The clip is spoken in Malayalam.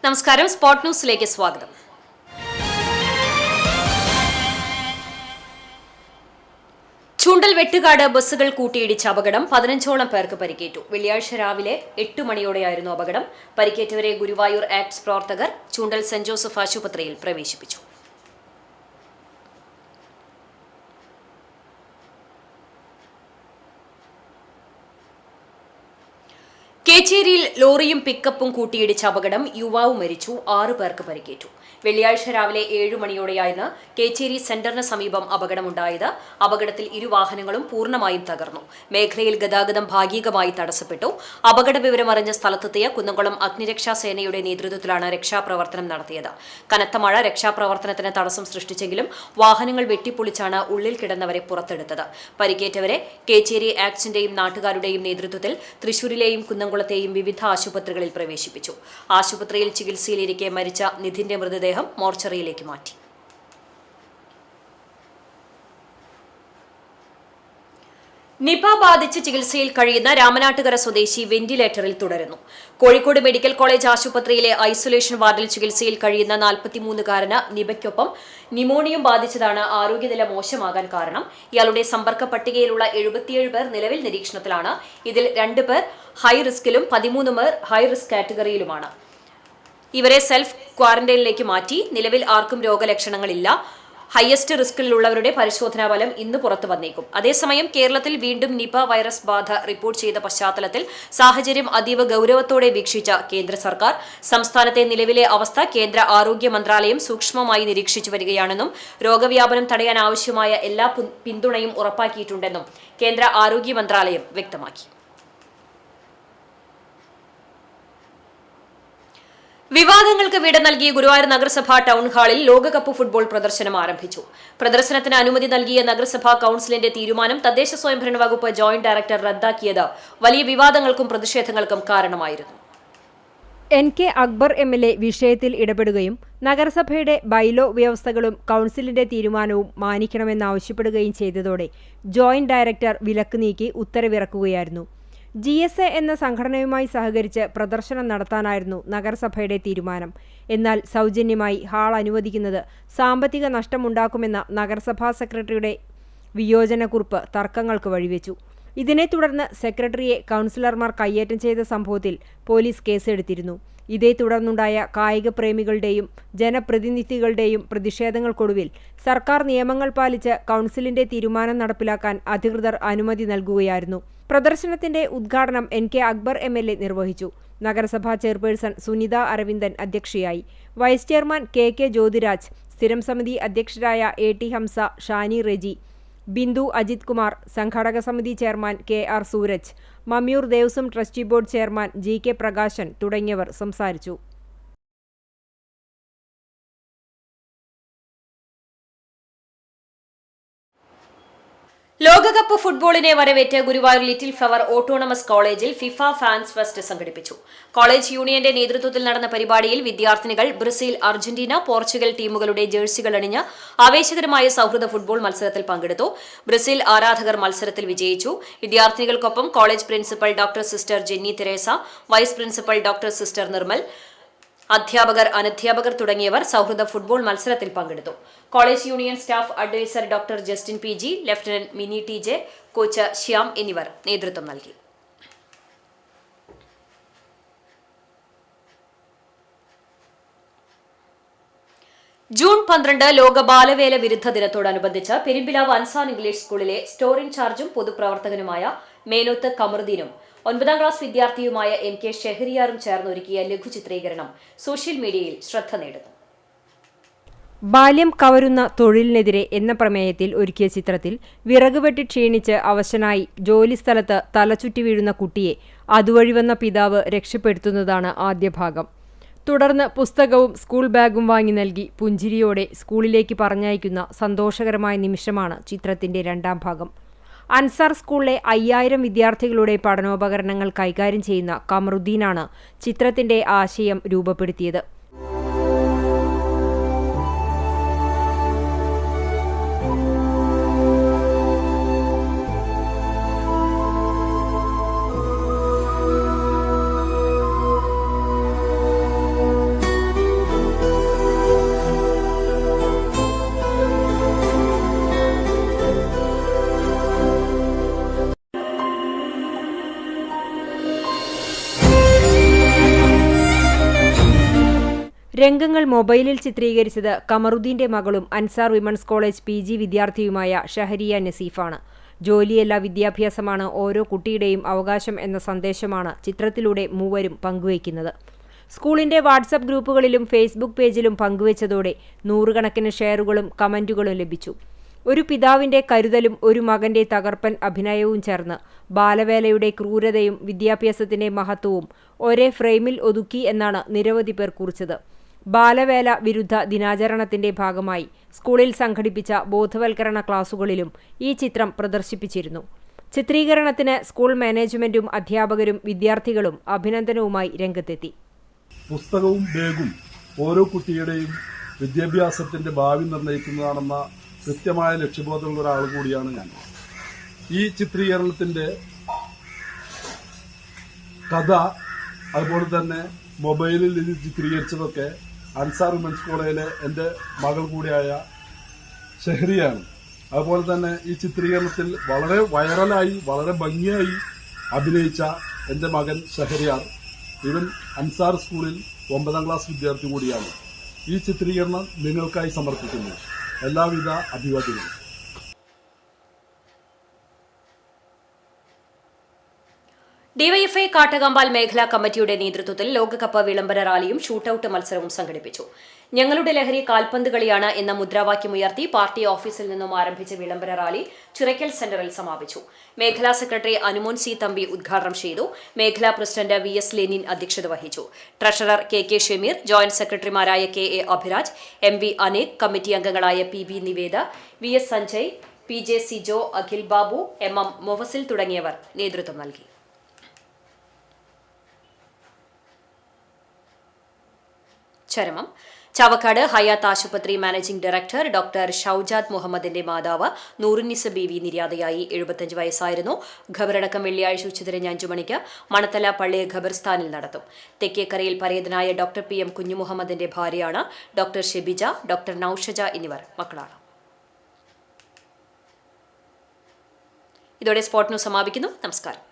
നമസ്കാരം, സ്പോട്ട് ന്യൂസിലേക്ക് സ്വാഗതം. ചൂണ്ടൽ വെട്ടുകാട് ബസ്സുകൾ കൂട്ടിയിടിച്ച അപകടം 15ഓളം പേർക്ക് പരിക്കേറ്റു. വെള്ളിയാഴ്ച രാവിലെ 8 മണിയോടെയായിരുന്നു അപകടം. പരിക്കേറ്റവരെ ഗുരുവായൂർ ആക്ട്സ് പ്രവർത്തകർ ചൂണ്ടൽ സെന്റ് ജോസഫ് ആശുപത്രിയിൽ പ്രവേശിപ്പിച്ചു. കേച്ചേരിയിൽ ലോറിയും പിക്കപ്പും കൂട്ടിയിടിച്ച അപകടം യുവാവ് മരിച്ചു, 6 പേർക്ക് പരിക്കേറ്റു. വെള്ളിയാഴ്ച രാവിലെ 7 മണിയോടെയായിരുന്നു കേച്ചേരി സെന്ററിന് സമീപം അപകടമുണ്ടായത്. അപകടത്തിൽ 2 വാഹനങ്ങളും പൂർണ്ണമായും തകർന്നു. മേഖലയിൽ ഗതാഗതം ഭാഗികമായി തടസ്സപ്പെട്ടു. അപകട വിവരം അറിഞ്ഞ സ്ഥലത്തെത്തിയ കുന്നംകുളം അഗ്നിരക്ഷാ സേനയുടെ നേതൃത്വത്തിലാണ് രക്ഷാപ്രവർത്തനം നടത്തിയത്. കനത്ത മഴ രക്ഷാപ്രവർത്തനത്തിന് തടസ്സം സൃഷ്ടിച്ചെങ്കിലും വാഹനങ്ങൾ വെട്ടിപ്പൊളിച്ചാണ് ഉള്ളിൽ കിടന്നവരെ പുറത്തെടുത്തത്. പരിക്കേറ്റവരെ കേച്ചേരി ആക്ട്സിന്റെയും നാട്ടുകാരുടെയും നേതൃത്വത്തിൽ തൃശൂരിലെയും കുന്നംകുളത്തെയും വിവിധ ആശുപത്രികളിൽ പ്രവേശിപ്പിച്ചു. ആശുപത്രിയിൽ ചികിത്സയിലിരിക്കെ മരിച്ച നിധിന്റെ മൃതദേഹം മോർച്ചറിയിലേക്ക് മാറ്റി. നിപ ബാധിച്ച് ചികിത്സയിൽ കഴിയുന്ന രാമനാട്ടുകര സ്വദേശി വെന്റിലേറ്ററിൽ തുടരുന്നു. കോഴിക്കോട് മെഡിക്കൽ കോളേജ് ആശുപത്രിയിലെ ഐസൊലേഷൻ വാർഡിൽ ചികിത്സയിൽ കഴിയുന്ന 43-കാരന് നിപയ്ക്കൊപ്പം ന്യൂമോണിയം ബാധിച്ചതാണ് ആരോഗ്യനില മോശമാകാൻ കാരണം. ഇയാളുടെ സമ്പർക്ക പട്ടികയിലുള്ള 77 പേർ നിലവിൽ നിരീക്ഷണത്തിലാണ്. ഇതിൽ 2 പേർ ഹൈ റിസ്കിലും 13 പേർ ഹൈ റിസ്ക് കാറ്റഗറിയിലുമാണ്. ഇവരെ സെൽഫ് ക്വാറന്റൈനിലേക്ക് മാറ്റി. നിലവിൽ ആർക്കും രോഗലക്ഷണങ്ങളില്ല. ഹയസ്റ്റ് റിസ്കിലുള്ളവരുടെ പരിശോധനാ ഫലം ഇന്ന് പുറത്തു വന്നേക്കും. അതേസമയം കേരളത്തിൽ വീണ്ടും നിപ വൈറസ് ബാധ റിപ്പോർട്ട് ചെയ്ത പശ്ചാത്തലത്തിൽ സാഹചര്യം അതീവ ഗൌരവത്തോടെ വീക്ഷിച്ച കേന്ദ്ര സർക്കാർ സംസ്ഥാനത്തെ നിലവിലെ അവസ്ഥ കേന്ദ്ര ആരോഗ്യ മന്ത്രാലയം സൂക്ഷ്മമായി നിരീക്ഷിച്ചു വരികയാണെന്നും രോഗവ്യാപനം തടയാൻ ആവശ്യമായ എല്ലാ പിന്തുണയും ഉറപ്പാക്കിയിട്ടുണ്ടെന്നും കേന്ദ്ര ആരോഗ്യ മന്ത്രാലയം വ്യക്തമാക്കി. വിവാദങ്ങൾക്ക് വിട നൽകിയ ഗുരുവായൂർ നഗരസഭാ ടൗൺ ഹാളിൽ ലോകകപ്പ് ഫുട്ബോൾ പ്രദർശനം ആരംഭിച്ചു. പ്രദർശനത്തിന് അനുമതി നൽകിയ നഗരസഭാ കൌൺസിലിന്റെ തീരുമാനം തദ്ദേശ സ്വയംഭരണ വകുപ്പ് ജോയിന്റ് ഡയറക്ടർ റദ്ദാക്കിയത് വലിയ വിവാദങ്ങൾക്കും പ്രതിഷേധങ്ങൾക്കും കാരണമായിരുന്നു. NK അക്ബർ MLA വിഷയത്തിൽ ഇടപെടുകയും നഗരസഭയുടെ ബൈലോ വ്യവസ്ഥകളും കൌൺസിലിന്റെ തീരുമാനവും മാനിക്കണമെന്നാവശ്യപ്പെടുകയും ചെയ്തതോടെ ജോയിന്റ് ഡയറക്ടർ വിലക്ക് നീക്കി ഉത്തരവിറക്കുകയായിരുന്നു. GSA എന്ന സംഘടനയുമായി സഹകരിച്ച് പ്രദർശനം നടത്താനായിരുന്നു നഗരസഭയുടെ തീരുമാനം. എന്നാൽ സൗജന്യമായി ഹാൾ അനുവദിക്കുന്നത് സാമ്പത്തിക നഷ്ടമുണ്ടാക്കുമെന്ന നഗരസഭാ സെക്രട്ടറിയുടെ വിയോജനക്കുറിപ്പ് തർക്കങ്ങൾക്ക് വഴിവെച്ചു. ഇതിനെ തുടർന്ന് സെക്രട്ടറിയെ കൌൺസിലർമാർ കയ്യേറ്റം ചെയ്ത സംഭവത്തിൽ പോലീസ് കേസെടുത്തിരുന്നു. ഇതേ തുടർന്നുണ്ടായ കായിക പ്രേമികളുടെയും ജനപ്രതിനിധികളുടെയും പ്രതിഷേധങ്ങൾക്കൊടുവിൽ സർക്കാർ നിയമങ്ങൾ പാലിച്ച് കൌൺസിലിന്റെ തീരുമാനം നടപ്പിലാക്കാൻ അധികൃതർ അനുമതി നൽകുകയായിരുന്നു. പ്രദർശനത്തിന്റെ ഉദ്ഘാടനം NK അക്ബർ MLA നിർവഹിച്ചു. നഗരസഭാ ചെയർപേഴ്സൺ സുനിത അരവിന്ദൻ അധ്യക്ഷയായി. വൈസ് ചെയർമാൻ KK ജ്യോതിരാജ്, സ്ഥിരം സമിതി അധ്യക്ഷരായ AT ഹംസ, ഷാനി റെജി, ബിന്ദു അജിത് കുമാർ, സംഘാടക സമിതി chairman KR Sooraj, Mammiyur Devaswom trustee board chairman GK Prakashan തുടങ്ങിയവർ സംസാരിച്ചു. ലോകകപ്പ് ഫുട്ബോളിനെ വരവേറ്റ് ഗുരുവായൂർ ലിറ്റിൽ ഫ്ലവർ ഓട്ടോണമസ് കോളേജിൽ ഫിഫ ഫാൻസ് ഫെസ്റ്റ് സംഘടിപ്പിച്ചു. കോളേജ് യൂണിയന്റെ നേതൃത്വത്തിൽ നടന്ന പരിപാടിയിൽ വിദ്യാർത്ഥിനികൾ ബ്രസീൽ, അർജന്റീന, പോർച്ചുഗൽ ടീമുകളുടെ ജേഴ്സികൾ അണിഞ്ഞ് ആവേശകരമായ സൗഹൃദ ഫുട്ബോൾ മത്സരത്തിൽ പങ്കെടുത്തു. ബ്രസീൽ ആരാധകർ മത്സരത്തിൽ വിജയിച്ചു. വിദ്യാർത്ഥിനികൾക്കൊപ്പം college principal doctor sister Jenny Teresa, vice principal doctor sister Nirmal, അധ്യാപകർ, അനധ്യാപകർ തുടങ്ങിയവർ സൗഹൃദ ഫുട്ബോൾ മത്സരത്തിൽ പങ്കെടുത്തു. College union staff adviser doctor Justin PG, lieutenant Mini TJ, coach Shyam എന്നിവർ നേതൃത്വം നൽകി. ജൂൺ 12 ലോക ബാലവേല വിരുദ്ധ ദിനത്തോടനുബന്ധിച്ച് പെരുമ്പിലാവ് അൻസാർ ഇംഗ്ലീഷ് സ്കൂളിലെ സ്റ്റോർ ഇൻചാർജും പൊതുപ്രവർത്തകനുമായ മേനോത്ത് കമറുദ്ദീനും 9ാം ക്ലാസ് വിദ്യാർത്ഥിയുമായ MK ഷെഹരിയാറും ചേർന്നൊരുക്കിയ ലഘുചിത്രീകരണം സോഷ്യൽ മീഡിയയിൽ ശ്രദ്ധ നേടുന്നു. ബാല്യം കവരുന്ന തൊഴിലിനെതിരെ എന്ന പ്രമേയത്തിൽ ഒരുക്കിയ ചിത്രത്തിൽ വിറക് വെട്ടി ക്ഷീണിച്ച് അവശനായി ജോലിസ്ഥലത്ത് തലചുറ്റി വീഴുന്ന കുട്ടിയെ അതുവഴി വന്ന പിതാവ് രക്ഷപ്പെടുത്തുന്നതാണ് ആദ്യ ഭാഗം. തുടർന്ന് പുസ്തകവും സ്കൂൾ ബാഗും വാങ്ങി നൽകി പുഞ്ചിരിയോടെ സ്കൂളിലേക്ക് പറഞ്ഞയക്കുന്ന സന്തോഷകരമായ നിമിഷമാണ് ചിത്രത്തിന്റെ 2ാം ഭാഗം. അൻസാർ സ്കൂളിലെ 5000 വിദ്യാർത്ഥികളുടെ പഠനോപകരണങ്ങൾ കൈകാര്യം ചെയ്യുന്ന കമറുദ്ദീനാണ് ചിത്രത്തിന്റെ ആശയം രൂപപ്പെടുത്തിയത്. രംഗങ്ങൾ മൊബൈലിൽ ചിത്രീകരിച്ചത് കമറുദ്ദീന്റെ മകളും അൻസാർ വിമൻസ് കോളേജ് PG വിദ്യാർത്ഥിയുമായ ഷഹരിയ നസീഫാണ്. ജോലിയല്ല വിദ്യാഭ്യാസമാണ് ഓരോ കുട്ടിയുടെയും അവകാശം എന്ന സന്ദേശമാണ് ചിത്രത്തിലൂടെ മൂവരും പങ്കുവയ്ക്കുന്നത്. സ്കൂളിന്റെ വാട്സപ്പ് ഗ്രൂപ്പുകളിലും ഫേസ്ബുക്ക് പേജിലും പങ്കുവച്ചതോടെ നൂറുകണക്കിന് ഷെയറുകളും കമന്റുകളും ലഭിച്ചു. ഒരു പിതാവിന്റെ കരുതലും ഒരു മകന്റെ തകർപ്പൻ അഭിനയവും ചേർന്ന് ബാലവേലയുടെ ക്രൂരതയും വിദ്യാഭ്യാസത്തിന്റെ മഹത്വവും ഒരേ ഫ്രെയിമിൽ ഒതുക്കി എന്നാണ് നിരവധി പേർ കുറിച്ചത്. ബാലവേല വിരുദ്ധ ദിനാചരണത്തിന്റെ ഭാഗമായി സ്കൂളിൽ സംഘടിപ്പിച്ച ബോധവൽക്കരണ ക്ലാസുകളിലും ഈ ചിത്രം പ്രദർശിപ്പിച്ചിരുന്നു. ചിത്രീകരണത്തിന് സ്കൂൾ മാനേജ്മെന്റും അധ്യാപകരും വിദ്യാർത്ഥികളും അഭിനന്ദനവുമായി രംഗത്തെത്തി. പുസ്തകവും ബാഗും ഓരോ കുട്ടിയുടെയും വിദ്യാഭ്യാസത്തിന്റെ ഭാവി നിർണ്ണയിക്കുന്നതാണെന്ന കൃത്യമായ ലക്ഷ്യബോധമുള്ള ഒരാൾ കൂടിയാണ് ഞാൻ. ഈ ചിത്രീകരണത്തിന്റെ കഥ അതുപോലെ തന്നെ മൊബൈലിൽ ഇത് ചിത്രീകരിച്ചതൊക്കെ അൻസാർ വിമൻസ് കോളേജിലെ എൻ്റെ മകൾ കൂടിയായ ഷഹരിയാണ്. അതുപോലെ തന്നെ ഈ ചിത്രീകരണത്തിൽ വളരെ വൈറലായി വളരെ ഭംഗിയായി അഭിനയിച്ച എൻ്റെ മകൻ ഷഹരിയാർ ഇവൻ അൻസാർ സ്കൂളിൽ 9ാം ക്ലാസ് വിദ്യാർത്ഥി കൂടിയാണ്. ഈ ചിത്രീകരണം നിങ്ങൾക്കായി സമർപ്പിക്കുന്നു. എല്ലാവിധ അഭിവാദ്യങ്ങളും. ഡിവൈഎഫ്ഐ കാട്ടകമ്പാൽ മേഖലാ കമ്മിറ്റിയുടെ നേതൃത്വത്തിൽ ലോകകപ്പ് വിളംബര റാലിയും ഷൂട്ടൌട്ട് മത്സരവും സംഘടിപ്പിച്ചു. ഞങ്ങളുടെ ലഹരി കാൽപന്ത് കളിയാണ് എന്ന മുദ്രാവാക്യമുയർത്തി പാർട്ടി ഓഫീസിൽ നിന്നും ആരംഭിച്ച വിളംബര റാലി ചിറക്കൽ സെന്ററിൽ സമാപിച്ചു. മേഖലാ സെക്രട്ടറി അനുമോൻ സി തമ്പി ഉദ്ഘാടനം ചെയ്തു. മേഖലാ പ്രസിഡന്റ് VS ലെനിൻ അധ്യക്ഷത വഹിച്ചു. ട്രഷറർ KK ഷമീർ, ജോയിന്റ് സെക്രട്ടറിമാരായ KA അഭിരാജ്, MV അനേക്, കമ്മിറ്റി അംഗങ്ങളായ PB Niveda, VS Sanjay, PJ Sijo, Akhil Babu, MM മൊഹസിൽ തുടങ്ങിയവർ നേതൃത്വം നൽകി. ചരമം. ചാവക്കാട് ഹയാത്ത് ആശുപത്രി മാനേജിംഗ് ഡയറക്ടർ ഡോക്ടർ ഷൌജാദ് മുഹമ്മദിന്റെ മാതാവ് നൂറുന്നിസ ബീവി നിര്യാതയായി. 75 വയസ്സായിരുന്നു. ഖബറടക്കം വെള്ളിയാഴ്ച ഉച്ചതിരിഞ്ഞ് 5 മണിക്ക് മണത്തല പള്ളി ഖബർസ്ഥാനിൽ നടത്തും. തെക്കേക്കരയിൽ പരേതനായ ഡോക്ടർ PM കുഞ്ഞുമുഹമ്മദിന്റെ ഭാര്യയാണ് ഡോക്ടർ ഷെബിജ. ഡോക്ടർ നൌഷജ എന്നിവർ മക്കളാണ്. ഇതോടെ സ്പോർട്ട് ന്യൂസ് സമാപിക്കുന്നു. നമസ്കാരം.